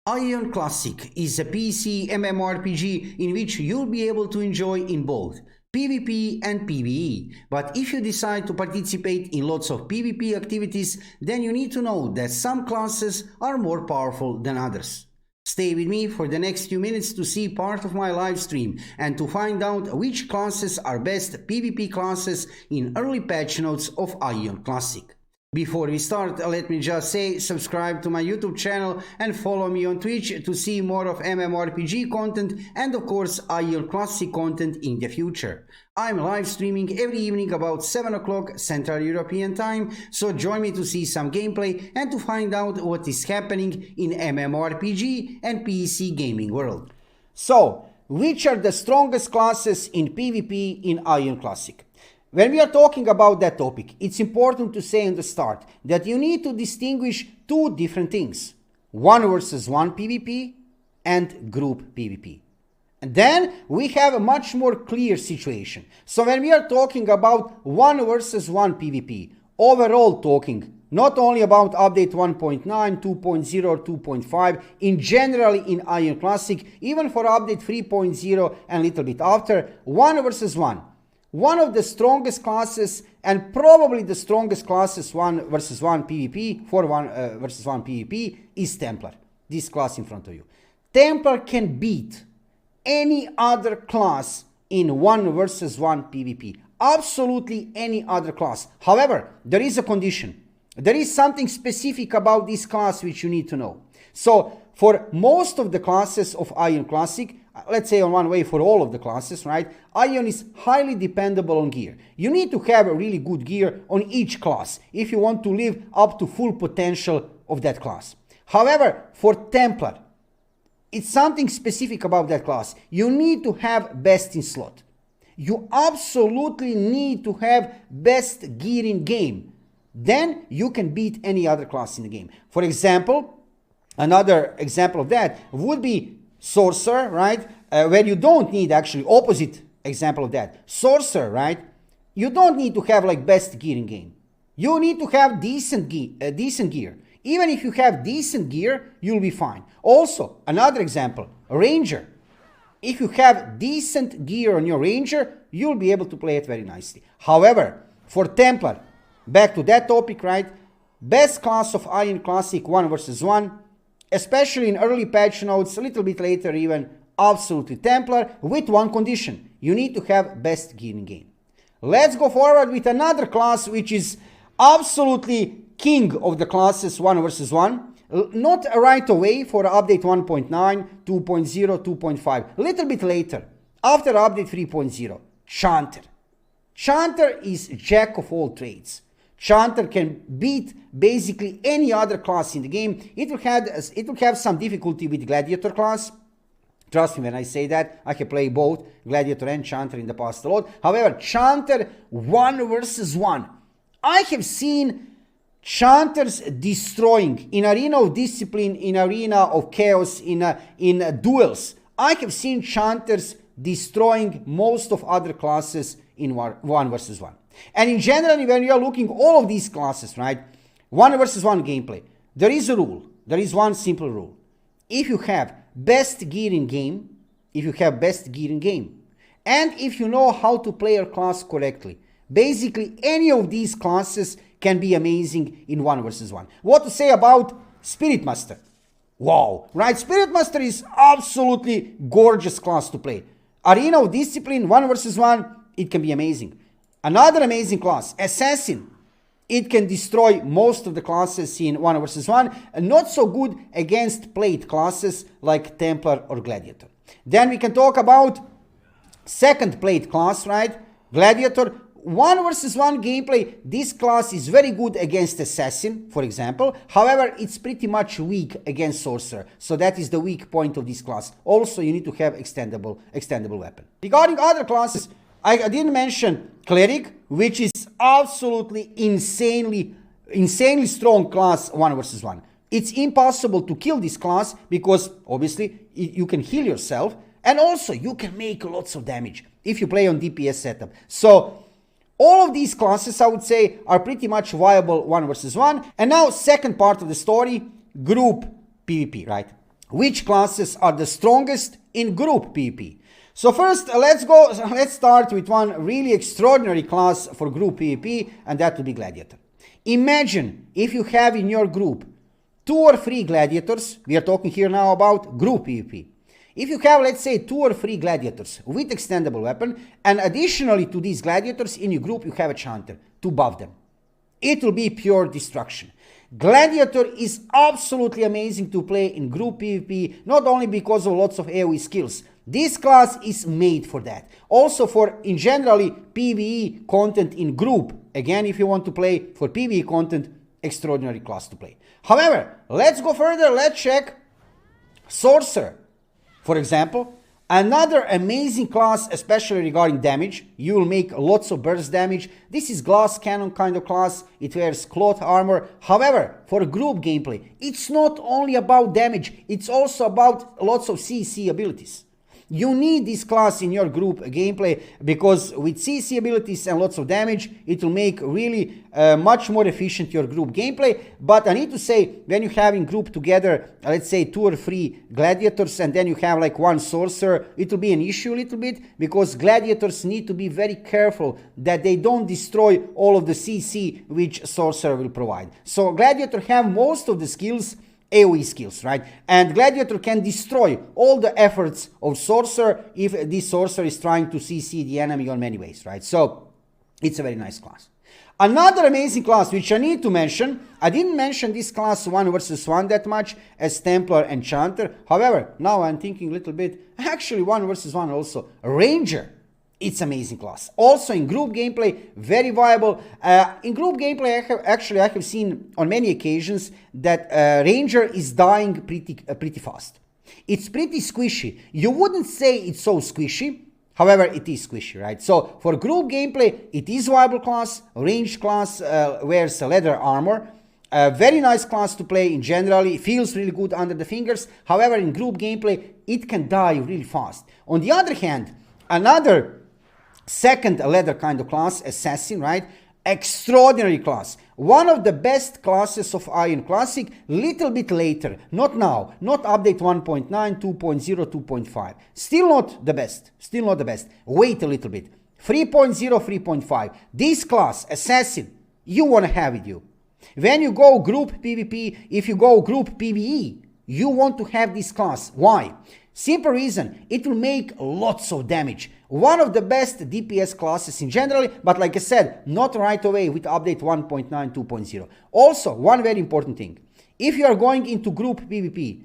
Aion Classic is a PC mmorpg in which you'll be able to enjoy in both PvP and PvE. But if you decide to participate in lots of PvP activities, then you need to know that some classes are more powerful than others. Stay with me for the next few minutes to see part of my live stream and to find out which classes are best PvP classes in early patch notes of Aion Classic. Before we start, let me just say subscribe to my YouTube channel and follow me on Twitch to see more of mmorpg content and of course Aion Classic content in the future. I'm live streaming every evening about 7 o'clock Central European Time, so join me to see some gameplay and to find out what is happening in mmorpg and PC gaming world. So, which are the strongest classes in PvP in Aion Classic? When we are talking about that topic, it's important to say in the start that you need to distinguish two different things: 1 versus 1 PvP and group PvP. And then we have a much more clear situation. So when we are talking about 1 versus 1 PvP, overall talking, not only about update 1.9, 2.0, 2.5, in generally in Aion Classic, even for update 3.0 and a little bit after, 1 versus 1. One of the strongest classes and probably the strongest classes 1 versus 1 PvP, for 1 versus 1 PvP is Templar. This class in front of you. Templar can beat any other class in 1 versus 1 PvP. Absolutely any other class. However, there is a condition. There is something specific about this class which you need to know. So, for most of the classes of Aion Classic, let's say on one way for all of the classes, right? Aion is highly dependable on gear. You need to have a really good gear on each class if you want to live up to full potential of that class. However, for Templar, it's something specific about that class. You need to have best in slot. You absolutely need to have best gear in game. Then you can beat any other class in the game. For example, another example of that would be Sorcerer, right? Where you don't need actually opposite example of that. Sorcerer, right? You don't need to have like best gear in game. You need to have decent gear. Even if you have decent gear, you'll be fine. Also, another example, Ranger. If you have decent gear on your Ranger, you'll be able to play it very nicely. However, for Templar, back to that topic, right? Best class of Aion Classic 1 versus 1. Especially in early patch notes, a little bit later even, absolutely Templar, with one condition: you need to have best gear in game. Let's go forward with another class which is absolutely king of the classes 1 versus 1. Not right away for update 1.9, 2.0, 2.5. A little bit later, after update 3.0, Chanter. Chanter is jack of all trades. Chanter can beat basically any other class in the game. It will have some difficulty with Gladiator class. Trust me when I say that. I can play both Gladiator and Chanter in the past a lot. However, Chanter 1 versus 1. I have seen Chanters destroying in Arena of Discipline, in Arena of Chaos, in duels. I have seen Chanters destroying most of other classes in 1 versus 1. And in general, when you are looking all of these classes, right, 1 versus 1 gameplay, there is a rule. There is one simple rule. If you have best gear in game, and if you know how to play your class correctly, basically any of these classes can be amazing in 1 versus 1. What to say about Spirit Master? Wow, right? Spirit Master is absolutely gorgeous class to play. Arena of Discipline, 1 versus 1, it can be amazing. Another amazing class, Assassin. It can destroy most of the classes in 1 versus 1, and not so good against plate classes like Templar or Gladiator. Then we can talk about second plate class, right? Gladiator. 1 versus 1 gameplay, this class is very good against Assassin, for example. However, it's pretty much weak against Sorcerer. So that is the weak point of this class. Also, you need to have extendable weapon. Regarding other classes, I didn't mention Cleric, which is absolutely insanely strong class 1 versus 1. It's impossible to kill this class because obviously you can heal yourself and also you can make lots of damage if you play on DPS setup. So all of these classes, I would say, are pretty much viable 1 versus 1. And now second part of the story, group PvP, right? which classes are the strongest in group PvP. So first, let's start with one really extraordinary class for group PvP, and that will be Gladiator. Imagine if you have in your group 2 or 3 gladiators. We are talking here now about group PvP. If you have, let's say, 2 or 3 gladiators with extendable weapon, and additionally to these gladiators in your group you have a chanter to buff them, it will be pure destruction. Gladiator is absolutely amazing to play in group PvP, not only because of lots of AoE skills. This class is made for that. Also for, in generally, PvE content in group. Again, if you want to play for PvE content, extraordinary class to play. However, let's go further. Let's check Sorcerer. For example, another amazing class, especially regarding damage. You will make lots of burst damage. This is glass cannon kind of class. It wears cloth armor. However, for group gameplay, it's not only about damage. It's also about lots of CC abilities. You need this class in your group gameplay because with CC abilities and lots of damage, it will make really much more efficient your group gameplay. But I need to say, when you have in group together, let's say 2 or 3 gladiators, and then you have like 1 sorcerer, it will be an issue a little bit because gladiators need to be very careful that they don't destroy all of the CC which sorcerer will provide. So gladiator have most of the skills, AoE skills, right? And Gladiator can destroy all the efforts of Sorcerer if this Sorcerer is trying to CC the enemy on many ways, right? So, it's a very nice class. Another amazing class which I need to mention, I didn't mention this class 1 versus 1 that much as Templar and Chanter. However, now I'm thinking a little bit, actually 1 versus 1 also, Ranger. It's amazing class. Also in group gameplay, very viable. In group gameplay, I have seen on many occasions that Ranger is dying pretty fast. It's pretty squishy. You wouldn't say it's so squishy. However, it is squishy, right? So for group gameplay, it is viable class. Ranged class wears leather armor. Very nice class to play in general. It feels really good under the fingers. However, in group gameplay, it can die really fast. On the other hand, another second leather kind of class, Assassin, right? Extraordinary class. One of the best classes of Aion Classic, little bit later. Not now. Not update 1.9, 2.0, 2.5. Still not the best. Still not the best. Wait a little bit. 3.0, 3.5. This class, Assassin, you want to have with you. When you go group PvP, if you go group PvE, you want to have this class. Why? Simple reason, it will make lots of damage. One of the best DPS classes in general, but like I said, not right away with update 1.9, 2.0. Also, one very important thing. If you are going into group PvP,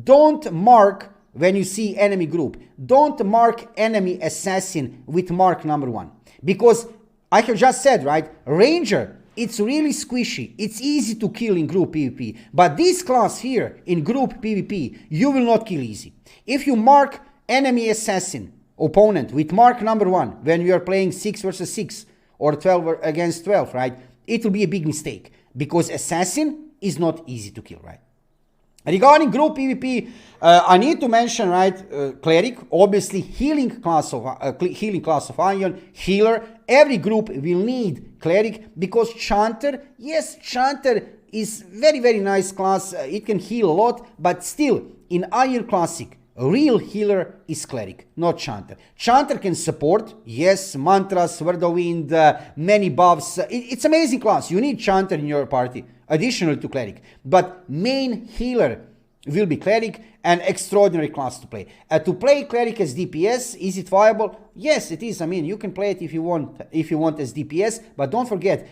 don't mark when you see enemy group. Don't mark enemy assassin with mark number 1. Because I have just said, right, Ranger, it's really squishy. It's easy to kill in group PvP. But this class here in group PvP, you will not kill easy. If you mark enemy assassin opponent with mark number 1 when you are playing 6 versus 6 or 12 against 12, right, it will be a big mistake because assassin is not easy to kill, right? Regarding group PvP, I need to mention, right, Cleric, obviously healing class of Aion, healer. Every group will need Cleric because Chanter, yes, Chanter is very nice class. It can heal a lot, but still in Aion Classic, real healer is Cleric, not Chanter. Chanter can support, yes, mantras, Word of Wind, many buffs. It's amazing class. You need Chanter in your party, additional to Cleric. But main healer will be Cleric, an extraordinary class to play. To play Cleric as DPS, is it viable? Yes, it is. I mean, you can play it if you want as DPS, but don't forget,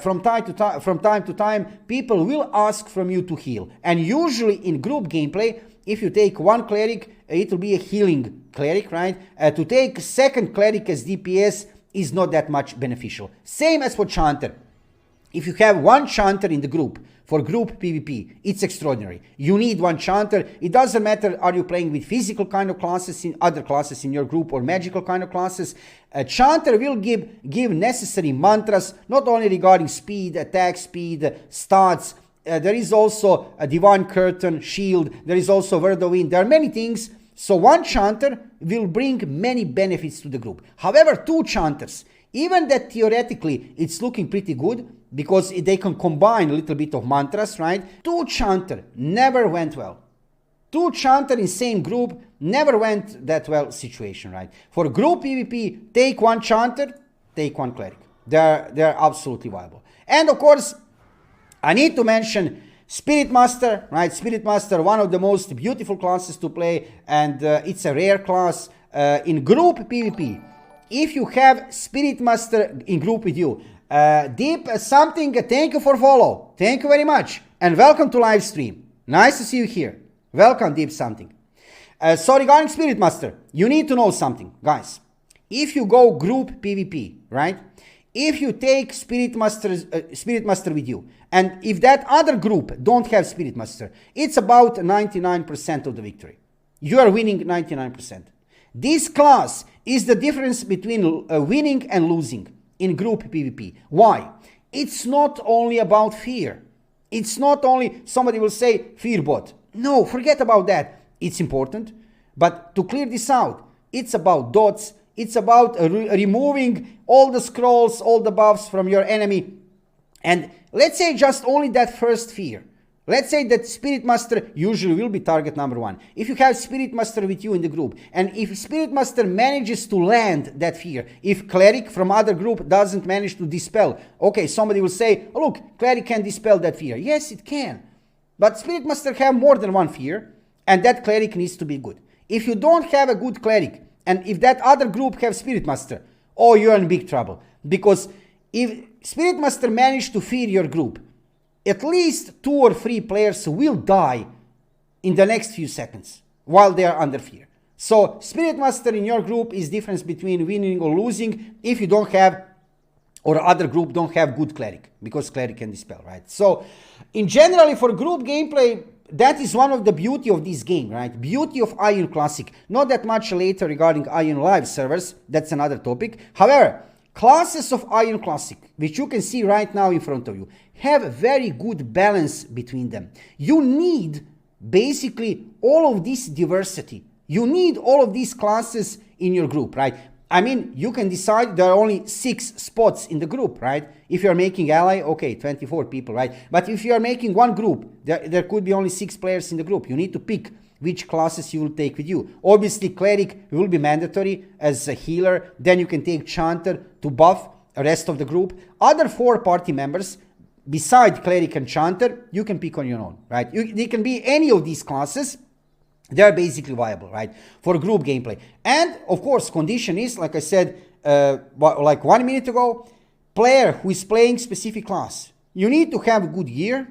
from time to time, people will ask from you to heal. And usually in group gameplay, if you take one Cleric, it will be a healing Cleric, right? To take second Cleric as DPS is not that much beneficial. Same as for Chanter. If you have one Chanter in the group, for group PvP, it's extraordinary. You need one Chanter. It doesn't matter are you playing with physical kind of classes in other classes in your group or magical kind of classes. A Chanter will give necessary mantras, not only regarding speed, attack speed, stats. There is also a Divine Curtain, shield. There is also Word of Wind. There are many things. So one Chanter will bring many benefits to the group. However, two Chanters, even that theoretically it's looking pretty good because they can combine a little bit of mantras, right? Two Chanter never went well. two chanter in same group never went that well situation, right? For group PvP, take one chanter, take one cleric. They're absolutely viable. And of course, I need to mention Spirit Master, right? Spirit Master, one of the most beautiful classes to play, and it's a rare class in group PvP. If you have Spirit Master in group with you, Deep something, thank you for follow. Thank you very much. And welcome to live stream. Nice to see you here. Welcome, Deep something. So regarding Spirit Master, you need to know something, guys. If you go group PvP, right? If you take Spirit Master with you, and if that other group don't have Spirit Master, it's about 99% of the victory. You are winning 99%. This class is the difference between winning and losing in group PvP. Why? It's not only about fear. It's not only, somebody will say, fear bot. No, forget about that. It's important. But to clear this out, it's about dots. It's about removing all the scrolls, all the buffs from your enemy. And let's say just only that first fear. Let's say that Spirit Master usually will be target number one. If you have Spirit Master with you in the group, and if Spirit Master manages to land that fear, if Cleric from other group doesn't manage to dispel, okay, somebody will say, oh, look, Cleric can dispel that fear. Yes, it can. But Spirit Master have more than one fear, and that Cleric needs to be good. If you don't have a good Cleric, and if that other group have Spirit Master, oh, you're in big trouble. Because if Spirit Master managed to fear your group, at least 2 or 3 players will die in the next few seconds while they are under fear. So Spirit Master in your group is difference between winning or losing if you don't have, or other group don't have good Cleric, because Cleric can dispel, right? So in general, for group gameplay, that is one of the beauty of this game, right? Beauty of Aion Classic. Not that much later regarding Aion Live servers. That's another topic. However, classes of Aion Classic, which you can see right now in front of you, have a very good balance between them. You need basically all of this diversity. You need all of these classes in your group, right? I mean, you can decide there are only 6 spots in the group, right? If you're making ally, okay, 24 people, right? But if you are making one group, there could be only 6 players in the group. You need to pick which classes you will take with you. Obviously, Cleric will be mandatory as a healer. Then you can take Chanter to buff the rest of the group. Other 4 party members, beside Cleric and Chanter, you can pick on your own, right? They can be any of these classes. They are basically viable, right, for group gameplay. And, of course, condition is, like I said, like 1 minute ago, player who is playing specific class. You need to have good gear,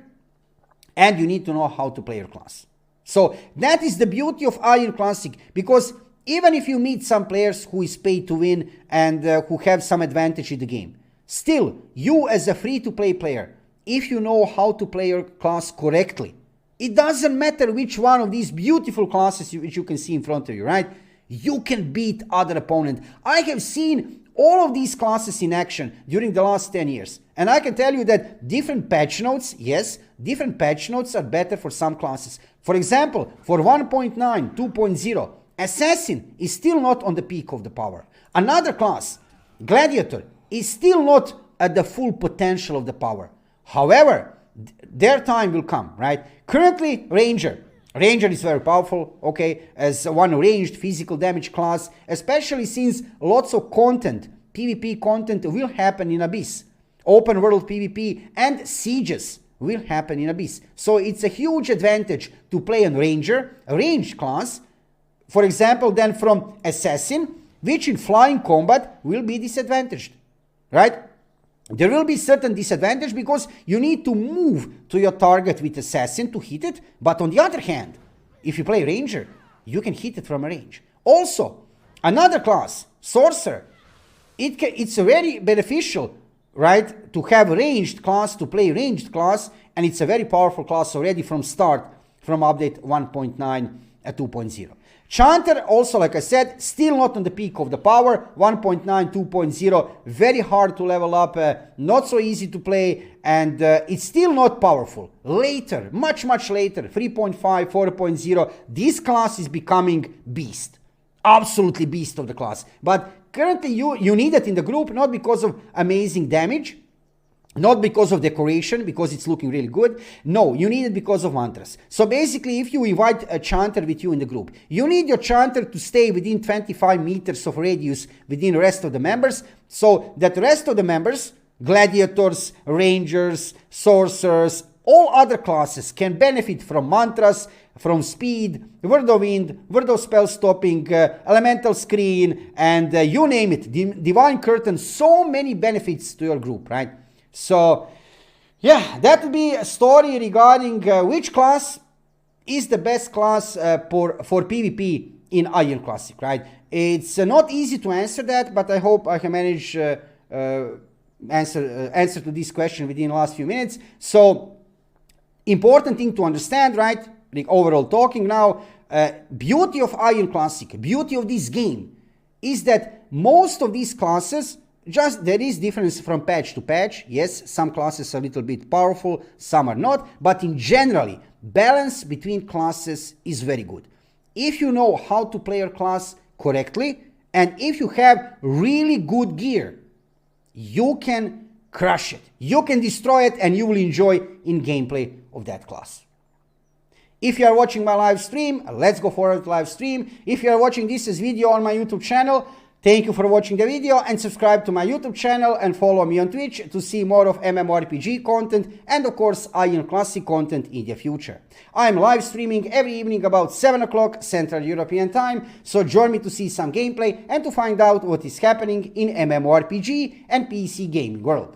and you need to know how to play your class. So that is the beauty of Aion Classic, because even if you meet some players who is paid to win and who have some advantage in the game, still, you as a free-to-play player, if you know how to play your class correctly, it doesn't matter which one of these beautiful classes which you can see in front of you, right? You can beat other opponent. I have seen all of these classes in action during the last 10 years. And I can tell you that different patch notes, yes, different patch notes are better for some classes. For example, for 1.9, 2.0, Assassin is still not on the peak of the power. Another class, Gladiator, is still not at the full potential of the power. However, their time will come, right? Currently, Ranger. Ranger is very powerful, okay, as one ranged physical damage class, especially since lots of content, PvP content will happen in Abyss. Open world PvP and sieges will happen in Abyss. So it's a huge advantage to play on Ranger, a ranged class, for example, then from Assassin, which in flying combat will be disadvantaged, right? There will be certain disadvantage because you need to move to your target with Assassin to hit it. But on the other hand, if you play Ranger, you can hit it from a range. Also, another class, Sorcerer, it's very beneficial, right, to have a ranged class, to play ranged class, and it's a very powerful class already from start, from update 1.9 at 2.0. Chanter, also, like I said, still not on the peak of the power, 1.9, 2.0, very hard to level up, not so easy to play, and it's still not powerful. Later, much, much later, 3.5, 4.0, this class is becoming beast. Absolutely beast of the class. But currently, you need it in the group, not because of amazing damage, Not because of decoration, because it's looking really good. No, you need it because of mantras. So basically, if you invite a chanter with you in the group, you need your chanter to stay within 25 meters of radius within the rest of the members, so that the rest of the members, gladiators, rangers, sorcerers, all other classes can benefit from mantras, from speed, word of wind, word of spell stopping, elemental screen, and you name it, divine curtain. So many benefits to your group, right? So, yeah, that will be a story regarding which class is the best class for PvP in Aion Classic, right? It's not easy to answer that, but I hope I can manage answer to this question within the last few minutes. So, important thing to understand, right? Like overall talking now, beauty of Aion Classic, beauty of this game is that most of these classes, just there is difference from patch to patch. Yes, some classes are a little bit powerful, some are not, but in generally, balance between classes is very good. If you know how to play your class correctly, and if you have really good gear, you can crush it. You can destroy it, and you will enjoy in gameplay of that class. If you are watching my live stream, let's go forward to live stream. If you are watching this as video on my YouTube channel, thank you for watching the video, and subscribe to my YouTube channel and follow me on Twitch to see more of mmorpg content and of course Aion Classic content in the future. I am live streaming every evening about 7 o'clock Central European Time, so join me to see some gameplay and to find out what is happening in mmorpg and PC gaming world.